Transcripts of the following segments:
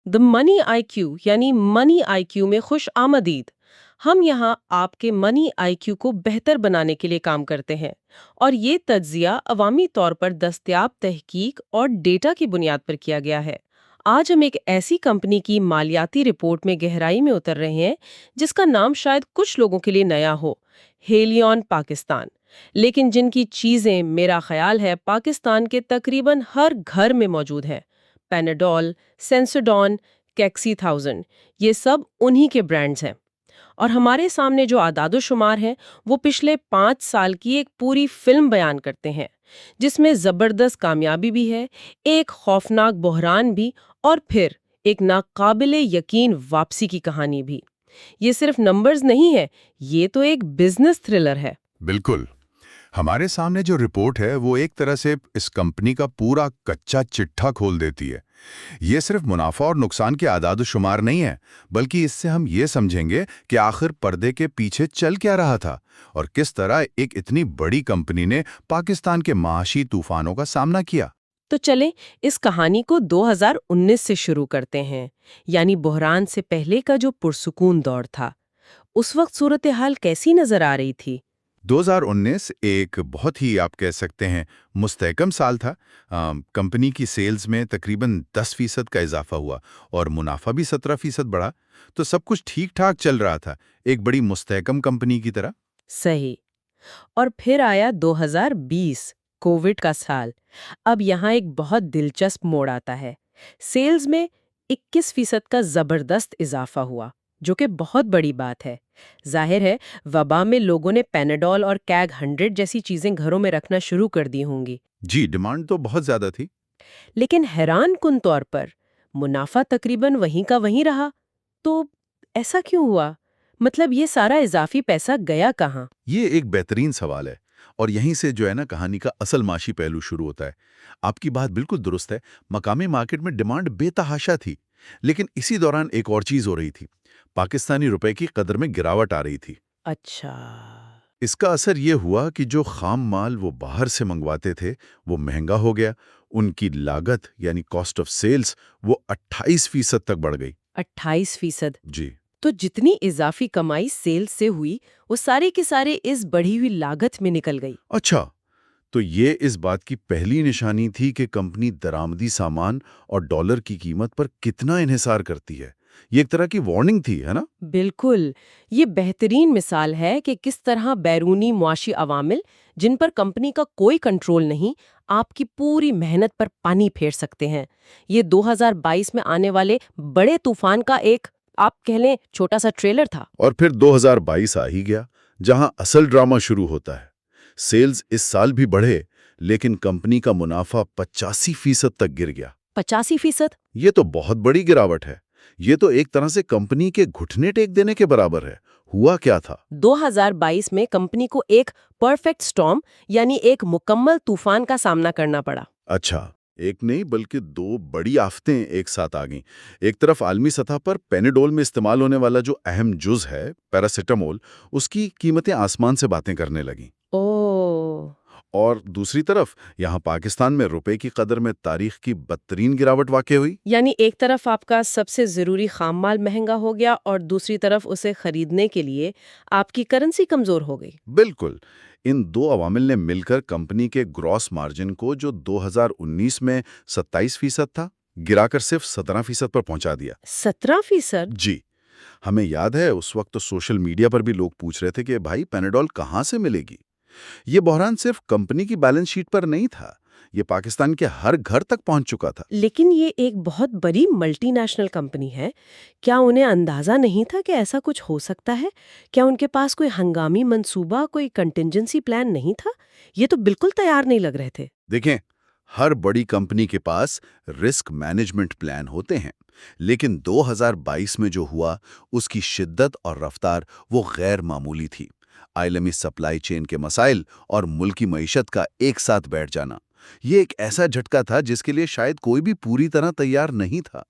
د منی آئی کیو یعنی منی آئی کیو میں خوش آمدید۔ ہم یہاں آپ کے منی آئی کیو کو بہتر بنانے کے لیے کام کرتے ہیں، اور یہ تجزیہ عوامی طور پر دستیاب تحقیق اور ڈیٹا کی بنیاد پر کیا گیا ہے۔ آج ہم ایک ایسی کمپنی کی مالیاتی رپورٹ میں گہرائی میں اتر رہے ہیں جس کا نام شاید کچھ لوگوں کے لیے نیا ہو، ہیلیون پاکستان، لیکن جن کی چیزیں میرا خیال ہے پاکستان کے تقریباً ہر گھر میں موجود ہیں۔ پیناڈول، سینسوڈون، کیکسی تھاؤزنڈ، یہ سب انہی کے برانڈز ہیں۔ اور ہمارے سامنے جو اعداد و شمار ہیں وہ پچھلے 5 سال کی ایک پوری فلم بیان کرتے ہیں، جس میں زبردست کامیابی بھی ہے، ایک خوفناک بحران بھی، اور پھر ایک ناقابل یقین واپسی کی کہانی بھی۔ یہ صرف نمبرز نہیں ہے، یہ تو ایک بزنس تھرلر ہے۔ بالکل، ہمارے سامنے جو رپورٹ ہے وہ ایک طرح سے اس کمپنی کا پورا کچا چٹھا کھول دیتی ہے۔ یہ صرف منافع اور نقصان کے اعداد و شمار نہیں ہے، بلکہ اس سے ہم یہ سمجھیں گے کہ آخر پردے کے پیچھے چل کیا رہا تھا، اور کس طرح ایک اتنی بڑی کمپنی نے پاکستان کے معاشی طوفانوں کا سامنا کیا۔ تو چلیں اس کہانی کو 2019 سے شروع کرتے ہیں، یعنی بحران سے پہلے کا جو پرسکون دور تھا۔ اس وقت صورتحال کیسی نظر آ رہی تھی؟ 2019 ایک بہت ہی آپ کہہ سکتے ہیں مستحکم سال تھا۔ کمپنی کی سیلز میں تقریباً 10% کا اضافہ ہوا اور منافع بھی 17% بڑھا، تو سب کچھ ٹھیک ٹھاک چل رہا تھا، ایک بڑی مستحکم کمپنی کی طرح۔ صحیح۔ اور پھر آیا 2020، کووڈ کا سال۔ اب یہاں ایک بہت دلچسپ موڑ آتا ہے۔ سیلز میں 21% کا زبردست اضافہ ہوا، جو کہ بہت بڑی بات ہے۔ ظاہر ہے وبا میں لوگوں نے پیناڈول اور کیگ 100 جیسی چیزیں گھروں میں رکھنا شروع کر دی ہوں گی۔ جی، ڈیمانڈ تو بہت زیادہ تھی۔ لیکن حیران کن طور پر منافع تقریباً وہیں کا وہیں رہا۔ تو ایسا کیوں ہوا؟ مطلب یہ سارا اضافی پیسہ گیا کہاں؟ یہ ایک بہترین سوال ہے، اور یہیں سے جو ہے نا کہانی کا اصل معاشی پہلو شروع ہوتا ہے۔ آپ کی بات بالکل درست ہے، مقامی مارکیٹ میں ڈیمانڈ بے تحاشا تھی، لیکن اسی دوران ایک اور چیز ہو رہی تھی، پاکستانی روپے کی قدر میں گراوٹ آ رہی تھی۔ اچھا۔ اس کا اثر یہ ہوا کہ جو خام مال وہ باہر سے منگواتے تھے وہ مہنگا ہو گیا، ان کی لاگت یعنی کاسٹ آف سیلز وہ 28% تک بڑھ گئی۔ 28%؟ جی تو جتنی اضافی کمائی سیلز سے ہوئی وہ سارے کے سارے اس بڑھی ہوئی لاگت میں نکل گئی۔ اچھا، تو یہ اس بات کی پہلی نشانی تھی کہ کمپنی درآمدی سامان اور ڈالر کی قیمت پر کتنا انحصار کرتی ہے۔ یہ ایک طرح کی وارننگ تھی، ہے نا؟ بالکل، یہ بہترین مثال ہے کہ کس طرح بیرونی معاشی عوامل جن پر کمپنی کا کوئی کنٹرول نہیں، آپ کی پوری محنت پر پانی پھیر سکتے ہیں۔ یہ 2022 میں آنے والے بڑے طوفان کا ایک، آپ کہہ لیں، چھوٹا سا ٹریلر تھا۔ اور پھر 2022 آ ہی گیا، جہاں اصل ڈرامہ شروع ہوتا ہے۔ سیلز اس سال بھی بڑھے، لیکن کمپنی کا منافع 85% تک گر گیا۔ 85%؟ یہ تو بہت بڑی گراوٹ ہے۔ یہ تو ایک طرح سے کمپنی کے گھٹنے ٹیک دینے کے برابر ہے۔ ہوا کیا تھا؟ 2022 میں کمپنی کو ایک پرفیکٹ سٹارم یعنی ایک مکمل طوفان کا سامنا کرنا پڑا۔ اچھا، ایک نہیں بلکہ 2 بڑی آفتیں ایک ساتھ آ گئیں۔ ایک طرف عالمی سطح پر پیناڈول میں استعمال ہونے والا جو اہم جز ہے پیراسیٹامول، اس کی قیمتیں آسمان سے باتیں کرنے لگیں۔ اوہ! اور دوسری طرف یہاں پاکستان میں روپے کی قدر میں تاریخ کی بدترین گراوٹ واقع ہوئی۔ یعنی ایک طرف آپ کا سب سے ضروری خام مال مہنگا ہو گیا اور دوسری طرف اسے خریدنے کے لیے آپ کی کرنسی کمزور ہو گئی۔ بالکل، ان 2 عوامل نے مل کر کمپنی کے گراس مارجن کو جو 2019 میں 27% تھا، گرا کر صرف 17% پر پہنچا دیا۔ 17%؟ جی، ہمیں یاد ہے اس وقت تو سوشل میڈیا پر بھی لوگ پوچھ رہے تھے کہ بھائی پیناڈول کہاں سے ملے گی؟ یہ بحران صرف کمپنی کی بیلنس شیٹ پر نہیں تھا، یہ پاکستان کے ہر گھر تک پہنچ چکا تھا۔ لیکن یہ ایک بہت بڑی ملٹی نیشنل کمپنی ہے، کیا انہیں اندازہ نہیں تھا کہ ایسا کچھ ہو سکتا ہے؟ کیا ان کے پاس کوئی ہنگامی منصوبہ، کوئی کنٹینجنسی پلان نہیں تھا؟ یہ تو بالکل تیار نہیں لگ رہے تھے۔ دیکھیں، ہر بڑی کمپنی کے پاس رسک مینجمنٹ پلان ہوتے ہیں، لیکن 2022 میں جو ہوا اس کی شدت اور رفتار وہ غیر معمولی تھی۔ عالمی سپلائی چین کے مسائل اور ملکی معیشت کا ایک ساتھ بیٹھ جانا، یہ ایک ایسا جھٹکا تھا جس کے لیے شاید کوئی بھی پوری طرح تیار نہیں تھا۔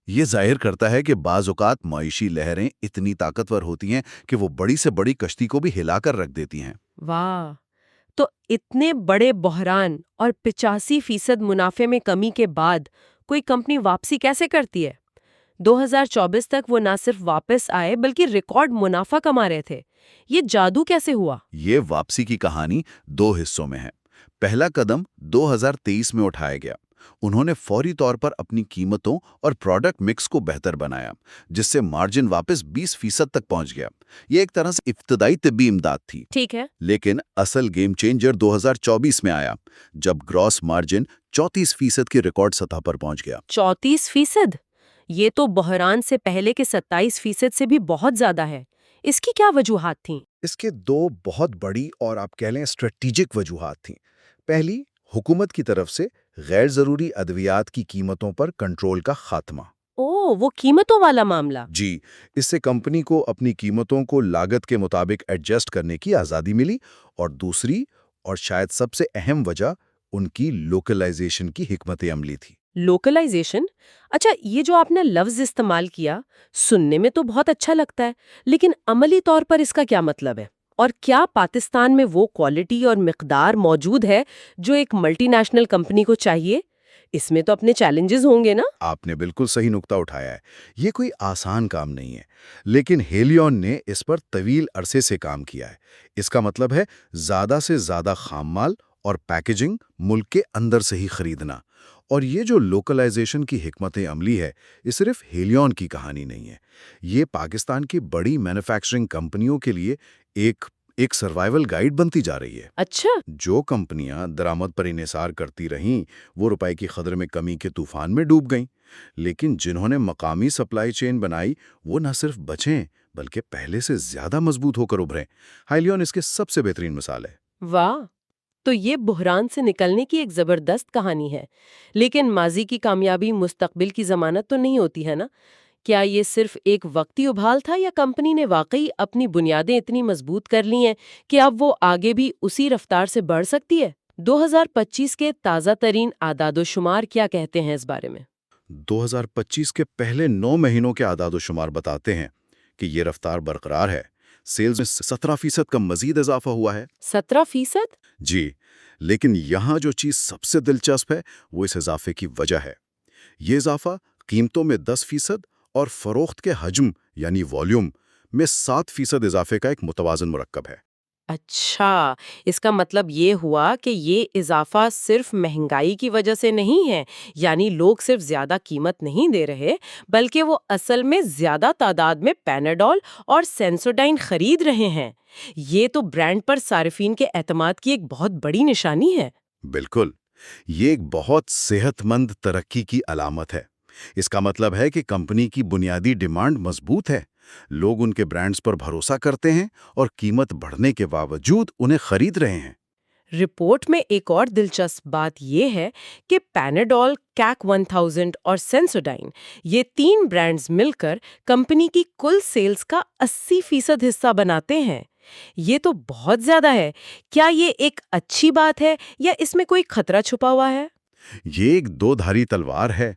یہ ظاہر کرتا ہے کہ بعض اوقات معاشی لہریں اتنی طاقتور ہوتی ہیں کہ وہ بڑی سے بڑی کشتی کو بھی ہلا کر رکھ دیتی ہیں۔ واہ! تو اتنے بڑے بحران اور 85% منافع میں کمی کے بعد कोई कंपनी वापसी कैसे करती है? 2024 तक वो ना सिर्फ वापस आए बल्कि रिकॉर्ड मुनाफा कमा रहे थे। ये जादू कैसे हुआ? ये वापसी की कहानी दो हिस्सों में है। पहला कदम 2023 में उठाया गया। उन्होंने फौरी तौर पर अपनी कीमतों और प्रोडक्ट मिक्स को बेहतर बनाया, जिससे मार्जिन वापस 20% तक पहुंच गया। ये एक तरह से इब्तदाई तिब्बी इमदाद थी। ठीक है। लेकिन असल गेम चेंजर 2024 में आया, जब ग्रॉस मार्जिन 34% की रिकॉर्ड सतह पर पहुंच गया। 34%? ये तो बहरान से पहले के 27% से भी बहुत ज्यादा है। इसकी क्या वजूहात थी? इसके दो बहुत बड़ी और आप कह लें स्ट्रेटेजिक वजूहात थीं। पहली, हुकूमत की तरफ से गैर ज़रूरी अद्वियात की कीमतों पर कंट्रोल का खात्मा। वो कीमतों वाला मामला। जी, इससे कंपनी को अपनी कीमतों को लागत के मुताबिक एडजस्ट करने की आज़ादी मिली। और दूसरी, और शायद सबसे अहम वजह, उनकी लोकलाइजेशन की हिकमत अमली थी। लोकलाइजेशन? अच्छा, ये जो आपने लफ्ज इस्तेमाल किया, सुनने में तो बहुत अच्छा लगता है, लेकिन अमली तौर पर इसका क्या मतलब है? और क्या पाकिस्तान में वो क्वालिटी और मिकदार मौजूद है जो एक मल्टीनेशनल कंपनी को चाहिए? इसमें तो अपने चैलेंजेस होंगे ना? आपने बिल्कुल सही नुक्ता उठाया है। ये कोई आसान काम नहीं है, लेकिन हेलियन ने इस पर तवील अरसे से काम किया है। इसका मतलब है ज़्यादा से ज़्यादा खाम माल और पैकेजिंग मुल्क के अंदर से ही खरीदना। और ये जो लोकलाइजेशन की हिकमत अमली है, ये सिर्फ हेलियन की कहानी नहीं है। ये पाकिस्तान की बड़ी मैन्युफैक्चरिंग कंपनियों के लिए एक एक सर्वाइवल गाइड बनती जा रही है। अच्छा। जो कंपनियां दरामद पर इन्हिसार करती रहीं, वो रुपए की कदर में कमी के तूफान में डूब गईं। लेकिन जिन्होंने मकामी सप्लाई चेन बनाई, वो न सिर्फ बचें, बल्कि पहले से ज्यादा मजबूत होकर उभरें। हाइलियन इसके सबसे बेहतरीन मिसाल है। वाह! तो ये बुहरान से निकलने की एक जबरदस्त कहानी है। लेकिन माजी की कामयाबी मुस्तकबिल की जमानत तो नहीं होती है ना? क्या ये सिर्फ एक वक्ती उभाल था या कंपनी ने वाकई अपनी बुनियादें इतनी मजबूत कर ली हैं कि अब वो आगे भी उसी रफ्तार से बढ़ सकती है? 2025 के ताज़ा तरीन आदादोशुमार क्या कहते हैं इस बारे में? 2025 के पहले 9 महीनों के आदाद-ओ-शुमार बताते हैं कि ये रफ्तार बरकरार है। सेल्स में 17% का मजीद इजाफा हुआ है। 17%? जी, लेकिन यहाँ जो चीज़ सबसे दिलचस्प है, वो इस इजाफे की वजह है। ये इजाफा कीमतों में 10% और फरोख्त के हजम यानी वॉल्यूम में 7% इजाफे का एक मुतवाज़न मुरक्कब है। अच्छा, इसका मतलब ये हुआ कि ये इजाफा सिर्फ महंगाई की वजह से नहीं है, यानी लोग सिर्फ ज्यादा कीमत नहीं दे रहे, बल्कि वो असल में ज्यादा तादाद में पैनाडोल और सेंसोडाइन खरीद रहे हैं। ये तो ब्रांड पर सार्फिन के एतमाद की एक बहुत बड़ी निशानी है। बिल्कुल, ये एक बहुत सेहतमंद तरक्की की अलामत है। इसका मतलब है कि कंपनी की बुनियादी डिमांड मजबूत है, लोग उनके ब्रांड्स पर भरोसा करते हैं और कीमत बढ़ने के बावजूद उन्हें खरीद रहे हैं। रिपोर्ट में एक और दिलचस्प बात यह है कि पैनाडोल, कैक 1000 और सेंसोडाइन, ये तीन ब्रांड्स मिलकर कंपनी की कुल सेल्स का 80% हिस्सा बनाते हैं। ये तो बहुत ज्यादा है। क्या ये एक अच्छी बात है या इसमें कोई खतरा छुपा हुआ है? ये एक दो धारी तलवार है।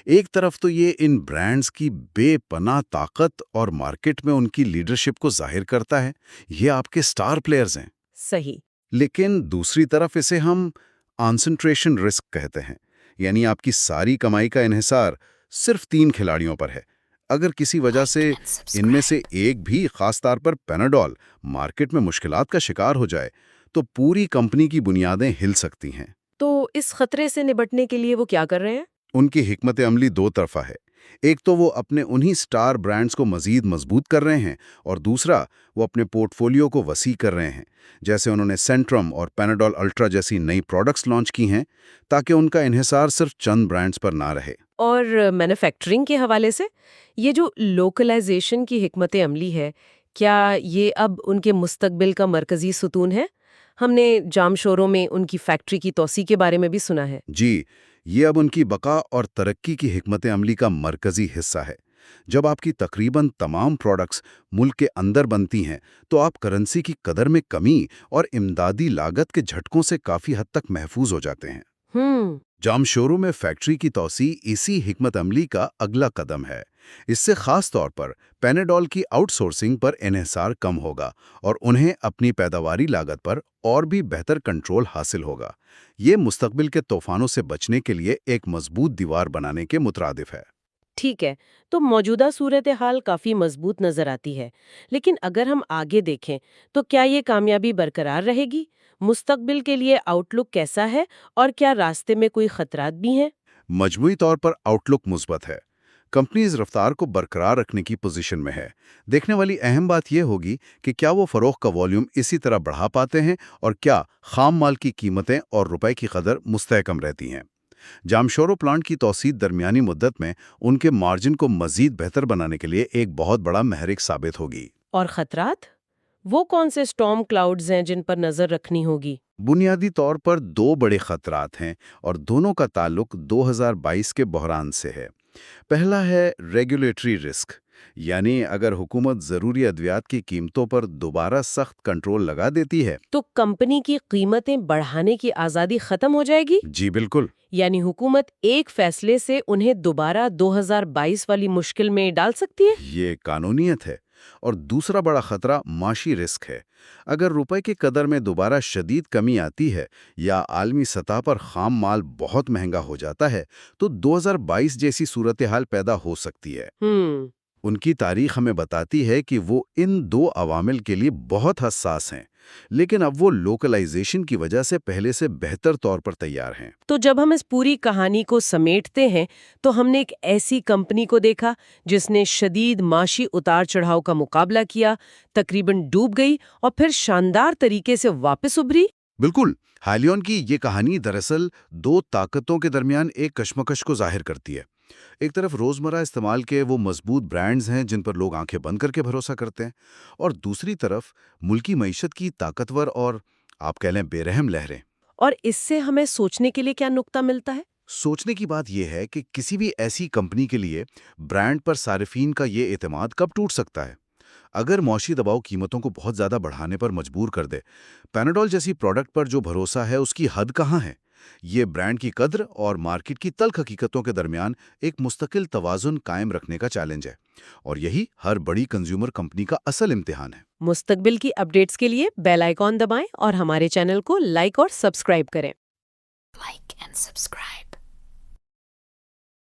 एक तरफ तो ये इन ब्रांड्स की बेपनाह ताकत और मार्केट में उनकी लीडरशिप को जाहिर करता है। ये आपके स्टार प्लेयर्स हैं। सही। लेकिन दूसरी तरफ इसे हम कॉन्सेंट्रेशन रिस्क कहते हैं, यानी आपकी सारी कमाई का इन्हिसार सिर्फ 3 खिलाड़ियों पर है। अगर किसी वजह से इनमें से एक भी, खास तौर पर पैनाडोल, मार्केट में मुश्किलात का शिकार हो जाए, तो पूरी कंपनी की बुनियादें हिल सकती हैं। तो इस खतरे से निपटने के लिए वो क्या कर रहे हैं? उनकी हिकमत अमली दो तरफा है। एक तो वो अपने उन्हीं स्टार ब्रांड्स को मजीद मजबूत कर रहे हैं, और दूसरा वो अपने पोर्टफोलियो को वसी कर रहे हैं। जैसे उन्होंने सेंट्रम और पैनाडोल अल्ट्रा जैसी नई प्रोडक्ट्स लॉन्च की हैं, ताकि उनका इन्हिसार सिर्फ चंद ब्रांड्स पर ना रहे। और मैन्युफैक्चरिंग के हवाले से ये जो लोकलाइजेशन की हिकमत अमली है, क्या ये अब उनके मुस्तकबिल का मरकजी सुतून है? हमने जामशोरों में उनकी फैक्ट्री की तोसी के बारे में भी सुना है। जी, ये अब उनकी बका और तरक्की की हिकमत अमली का मरकजी हिस्सा है। जब आपकी तकरीबन तमाम प्रोडक्ट्स मुल्क के अंदर बनती हैं, तो आप करेंसी की कदर में कमी और इमदादी लागत के झटकों से काफ़ी हद तक महफूज हो जाते हैं। जामशोरों में फैक्ट्री की तोसी इसी हिकमत अमली का अगला कदम है। इससे खास तौर पर पैनाडॉल की आउटसोर्सिंग पर इन्हिसार कम होगा और उन्हें अपनी पैदावारी लागत पर और भी बेहतर कंट्रोल हासिल होगा। ये मुस्तकबिल के तूफानों से बचने के लिए एक मजबूत दीवार बनाने के मुतरादिफ है। ठीक है, तो मौजूदा सूरत हाल काफी मजबूत नजर आती है, लेकिन अगर हम आगे देखें तो क्या ये कामयाबी बरकरार रहेगी? मुस्तकबिल के लिए आउटलुक कैसा है और क्या रास्ते में कोई खतरात भी हैं? मजमूई तौर पर आउटलुक मुस्बत है। कंपनी इस रफ्तार को बरकरार रखने की पोजीशन में है। देखने वाली अहम बात यह होगी कि क्या वो फरोख्त का वॉल्यूम इसी तरह बढ़ा पाते हैं और क्या खाम माल की कीमतें और रुपए की कदर मुस्तहकम रहती हैं। जामशोरो प्लांट की तौसीद दरमियानी मुद्दत में उनके मार्जिन को मजीद बेहतर बनाने के लिए एक बहुत बड़ा महरिक साबित होगी। और खतरात? वो कौन से स्टॉर्म क्लाउड्स हैं जिन पर नजर रखनी होगी? बुनियादी तौर पर दो बड़े खतरात हैं और दोनों का ताल्लुक 2022 के बहरान से है। पहला है रेगुलेटरी रिस्क, यानी अगर हुकूमत ज़रूरी अद्वियात की कीमतों पर दोबारा सख्त कंट्रोल लगा देती है। तो कंपनी की कीमतें बढ़ाने की आजादी खत्म हो जाएगी? जी बिल्कुल। यानी हुकूमत एक फैसले से उन्हें दोबारा 2022 वाली मुश्किल में डाल सकती है? ये कानूनियत है। और दूसरा बड़ा खतरा माशी रिस्क है। अगर रुपए की कदर में दोबारा शदीद कमी आती है या आलमी सतह पर खाम माल बहुत महंगा हो जाता है तो 2022 जैसी सूरत हाल पैदा हो सकती है। उनकी तारीख हमें बताती है कि वो इन दो अवामिल के लिए बहुत हसास हैं, लेकिन अब वो लोकलाइजेशन की वजह से पहले से बेहतर तौर पर तैयार हैं। तो जब हम इस पूरी कहानी को समेटते हैं तो हमने एक ऐसी कंपनी को देखा जिसने शदीद माशी उतार चढ़ाव का मुकाबला किया, तकरीबन डूब गई और फिर शानदार तरीके से वापस उभरी। बिल्कुल। हालियन की ये कहानी दरअसल दो ताकतों के दरमियान एक कशमकश को जाहिर करती है। एक तरफ रोजमर्रा इस्तेमाल के वो मजबूत ब्रांड्स हैं जिन पर लोग आंखें बंद करके भरोसा करते हैं, और दूसरी तरफ मुल्की मईशत की ताकतवर और आप कह लें बेरहम लहरें। और इससे हमें सोचने के लिए क्या नुक्ता मिलता है? सोचने की बात यह है कि किसी भी ऐसी कंपनी के लिए ब्रांड पर सारिफीन का ये एतमाद कब टूट सकता है। अगर मौशी दबाव कीमतों को बहुत ज़्यादा बढ़ाने पर मजबूर कर दे, पैनाडॉल जैसी प्रोडक्ट पर जो भरोसा है उसकी हद कहाँ है? ये ब्रांड की कद्र और मार्केट की तल्ख हकीकतों के दरमियान एक मुस्तकिल तवाज़ुन कायम रखने का चैलेंज है, और यही हर बड़ी कंज्यूमर कंपनी का असल इम्तिहान है। मुस्तकबिल की अपडेट्स के लिए बेल आइकॉन दबाएं और हमारे चैनल को लाइक और सब्सक्राइब करें। Like and subscribe.